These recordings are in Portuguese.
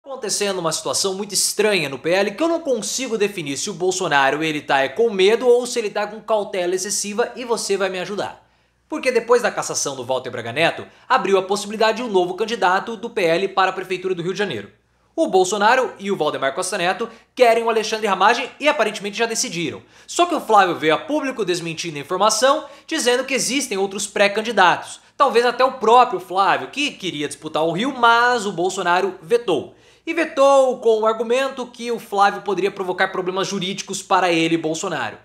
Acontecendo uma situação muito estranha no PL que eu não consigo definir se o Bolsonaro ele tá com medo ou se ele tá com cautela excessiva e você vai me ajudar. Porque depois da cassação do Walter Braga Neto, abriu a possibilidade de um novo candidato do PL para a Prefeitura do Rio de Janeiro. O Bolsonaro e o Valdemar Costa Neto querem o Alexandre Ramagem e aparentemente já decidiram. Só que o Flávio veio a público desmentindo a informação, dizendo que existem outros pré-candidatos. Talvez até o próprio Flávio, que queria disputar o Rio, mas o Bolsonaro vetou. E vetou com o argumento que o Flávio poderia provocar problemas jurídicos para ele, Bolsonaro.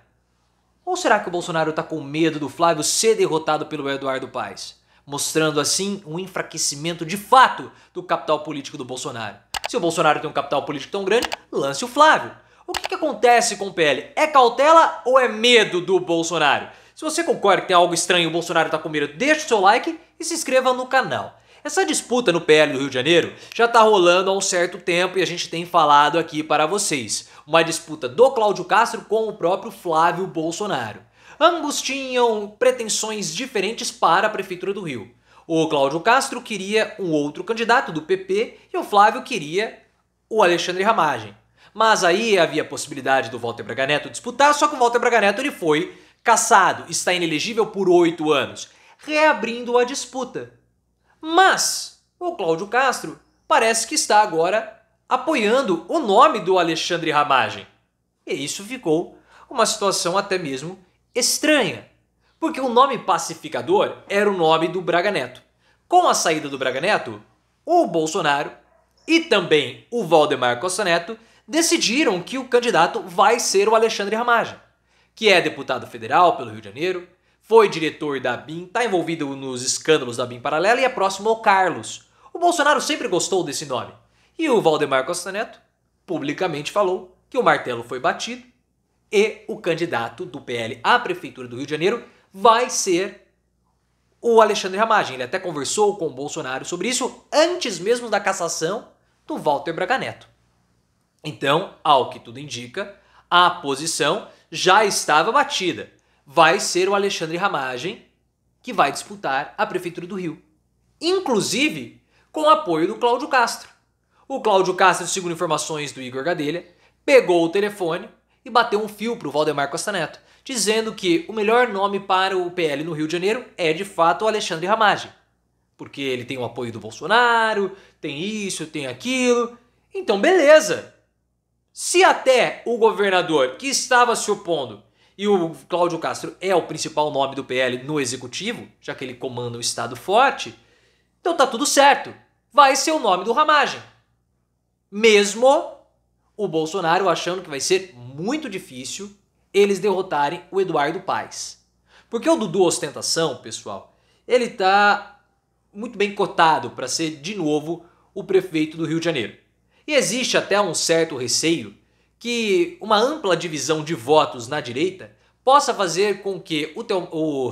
Ou será que o Bolsonaro está com medo do Flávio ser derrotado pelo Eduardo Paes? Mostrando assim um enfraquecimento de fato do capital político do Bolsonaro. Se o Bolsonaro tem um capital político tão grande, lance o Flávio. O que acontece com o PL? É cautela ou é medo do Bolsonaro? Se você concorda que tem algo estranho e o Bolsonaro está com medo, deixa o seu like e se inscreva no canal. Essa disputa no PL do Rio de Janeiro já está rolando há um certo tempo e a gente tem falado aqui para vocês. Uma disputa do Cláudio Castro com o próprio Flávio Bolsonaro. Ambos tinham pretensões diferentes para a Prefeitura do Rio. O Cláudio Castro queria um outro candidato do PP e o Flávio queria o Alexandre Ramagem. Mas aí havia a possibilidade do Walter Braga Neto disputar, só que o Walter Braga Neto ele foi cassado, está inelegível por 8 anos, reabrindo a disputa. Mas o Cláudio Castro parece que está agora apoiando o nome do Alexandre Ramagem. E isso ficou uma situação até mesmo estranha. Porque o nome pacificador era o nome do Braga Neto. Com a saída do Braga Neto, o Bolsonaro e também o Valdemar Costa Neto decidiram que o candidato vai ser o Alexandre Ramagem, que é deputado federal pelo Rio de Janeiro, foi diretor da BIM, está envolvido nos escândalos da BIM Paralela e é próximo ao Carlos. O Bolsonaro sempre gostou desse nome. E o Valdemar Costa Neto publicamente falou que o martelo foi batido e o candidato do PL à Prefeitura do Rio de Janeiro vai ser o Alexandre Ramagem. Ele até conversou com o Bolsonaro sobre isso antes mesmo da cassação do Walter Braga Neto. Então, ao que tudo indica, a posição já estava batida. Vai ser o Alexandre Ramagem que vai disputar a Prefeitura do Rio. Inclusive com o apoio do Cláudio Castro. O Cláudio Castro, segundo informações do Igor Gadelha, pegou o telefone e bateu um fio para o Valdemar Costa Neto, dizendo que o melhor nome para o PL no Rio de Janeiro é de fato o Alexandre Ramagem. Porque ele tem o apoio do Bolsonaro, tem isso, tem aquilo. Então beleza. Se até o governador que estava se opondo e o Cláudio Castro é o principal nome do PL no executivo, já que ele comanda um estado forte, então tá tudo certo. Vai ser o nome do Ramagem. Mesmo o Bolsonaro achando que vai ser muito difícil eles derrotarem o Eduardo Paes. Porque o Dudu Ostentação, pessoal, ele tá muito bem cotado para ser de novo o prefeito do Rio de Janeiro. E existe até um certo receio que uma ampla divisão de votos na direita possa fazer com que o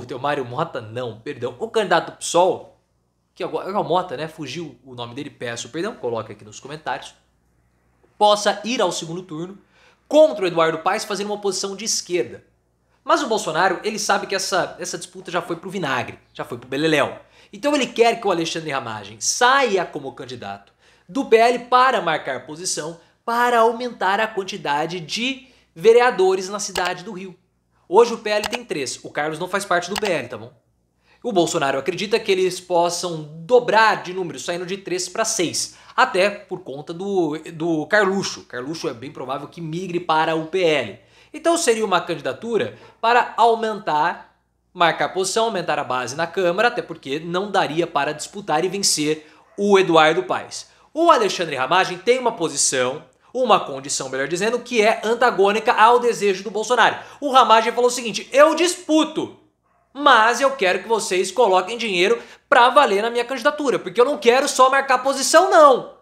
Teomário Mota, não, perdão, o candidato do PSOL, que agora é o Mota, né, fugiu o nome dele, peço perdão, coloca aqui nos comentários, possa ir ao segundo turno contra o Eduardo Paes fazendo uma oposição de esquerda. Mas o Bolsonaro, ele sabe que essa disputa já foi pro vinagre, já foi pro beleléu. Então ele quer que o Alexandre Ramagem saia como candidato do PL para marcar posição, para aumentar a quantidade de vereadores na cidade do Rio. Hoje o PL tem 3, o Carlos não faz parte do PL, tá bom? O Bolsonaro acredita que eles possam dobrar de número, saindo de 3 para 6, até por conta do Carluxo. Carluxo é bem provável que migre para o PL. Então seria uma candidatura para aumentar, marcar posição, aumentar a base na Câmara, até porque não daria para disputar e vencer o Eduardo Paes. O Alexandre Ramagem tem uma posição, uma condição, melhor dizendo, que é antagônica ao desejo do Bolsonaro. O Ramagem falou o seguinte: eu disputo, mas eu quero que vocês coloquem dinheiro para valer na minha candidatura, porque eu não quero só marcar posição, não.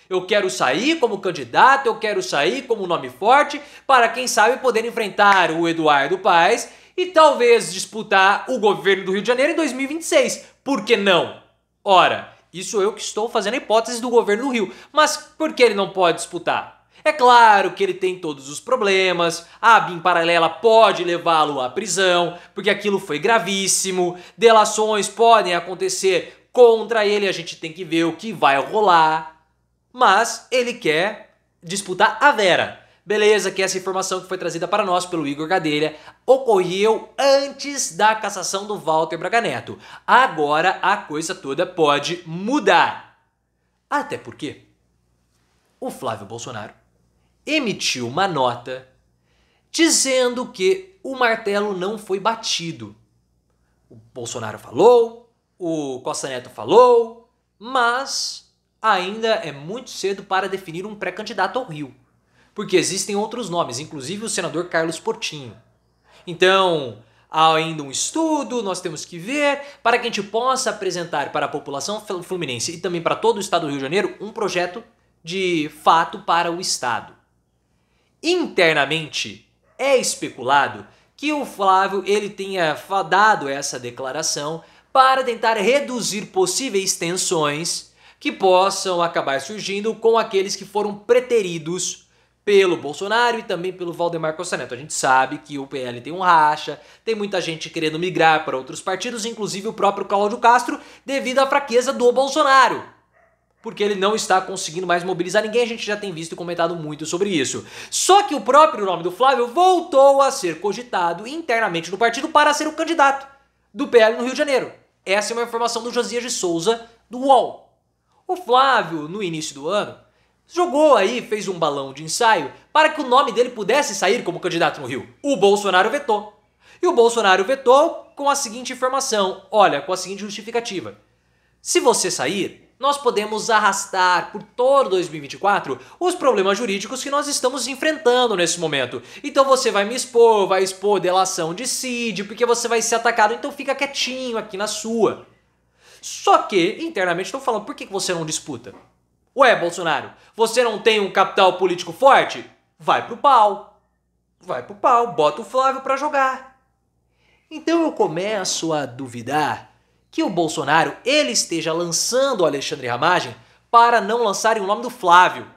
Eu quero sair como candidato, eu quero sair como nome forte, para quem sabe poder enfrentar o Eduardo Paes e talvez disputar o governo do Rio de Janeiro em 2026. Por que não? Ora, isso eu que estou fazendo a hipótese do governo do Rio. Mas por que ele não pode disputar? É claro que ele tem todos os problemas, a BIM Paralela pode levá-lo à prisão, porque aquilo foi gravíssimo, delações podem acontecer contra ele, a gente tem que ver o que vai rolar. mas ele quer disputar a Vera. Beleza, que essa informação que foi trazida para nós pelo Igor Gadelha ocorreu antes da cassação do Walter Braga Neto. Agora a coisa toda pode mudar. Até porque o Flávio Bolsonaro emitiu uma nota dizendo que o martelo não foi batido. O Bolsonaro falou, o Costa Neto falou, mas ainda é muito cedo para definir um pré-candidato ao Rio. Porque existem outros nomes, inclusive o senador Carlos Portinho. Então, há ainda um estudo, nós temos que ver, para que a gente possa apresentar para a população fluminense e também para todo o estado do Rio de Janeiro um projeto de fato para o estado. Internamente, é especulado que o Flávio ele tenha dado essa declaração para tentar reduzir possíveis tensões que possam acabar surgindo com aqueles que foram preteridos pelo Bolsonaro e também pelo Valdemar Costa Neto. A gente sabe que o PL tem um racha, tem muita gente querendo migrar para outros partidos, inclusive o próprio Cláudio Castro, devido à fraqueza do Bolsonaro. Porque ele não está conseguindo mais mobilizar ninguém, a gente já tem visto e comentado muito sobre isso. Só que o próprio nome do Flávio voltou a ser cogitado internamente no partido para ser o candidato do PL no Rio de Janeiro. Essa é uma informação do Josias de Souza, do UOL. O Flávio, no início do ano, jogou aí, fez um balão de ensaio para que o nome dele pudesse sair como candidato no Rio. O Bolsonaro vetou. E o Bolsonaro vetou com a seguinte informação, olha, com a seguinte justificativa. Se você sair, nós podemos arrastar por todo 2024 os problemas jurídicos que nós estamos enfrentando nesse momento. Então você vai me expor, vai expor delação de dissídio, porque você vai ser atacado, então fica quietinho aqui na sua. Só que, internamente, estão falando, por que você não disputa? Ué, Bolsonaro, você não tem um capital político forte? Vai pro pau. Vai pro pau, bota o Flávio pra jogar. Então eu começo a duvidar que o Bolsonaro ele esteja lançando o Alexandre Ramagem para não lançarem o nome do Flávio.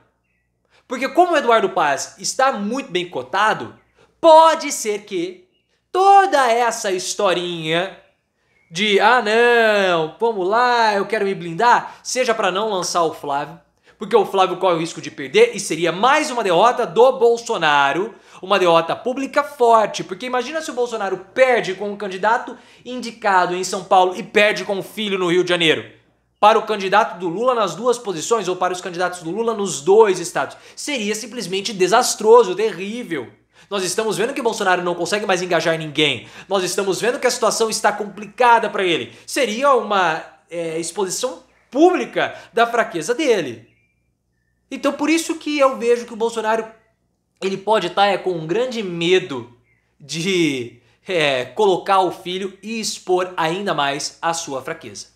Porque como o Eduardo Paz está muito bem cotado, pode ser que toda essa historinha de não, vamos lá, eu quero me blindar, seja para não lançar o Flávio, porque o Flávio corre o risco de perder e seria mais uma derrota do Bolsonaro, uma derrota pública forte, porque imagina se o Bolsonaro perde com um candidato indicado em São Paulo e perde com o filho no Rio de Janeiro, para o candidato do Lula nas duas posições ou para os candidatos do Lula nos dois estados. Seria simplesmente desastroso, terrível. Nós estamos vendo que o Bolsonaro não consegue mais engajar ninguém. Nós estamos vendo que a situação está complicada para ele. Seria uma exposição pública da fraqueza dele. Então por isso que eu vejo que o Bolsonaro ele pode estar com um grande medo de colocar o filho e expor ainda mais a sua fraqueza.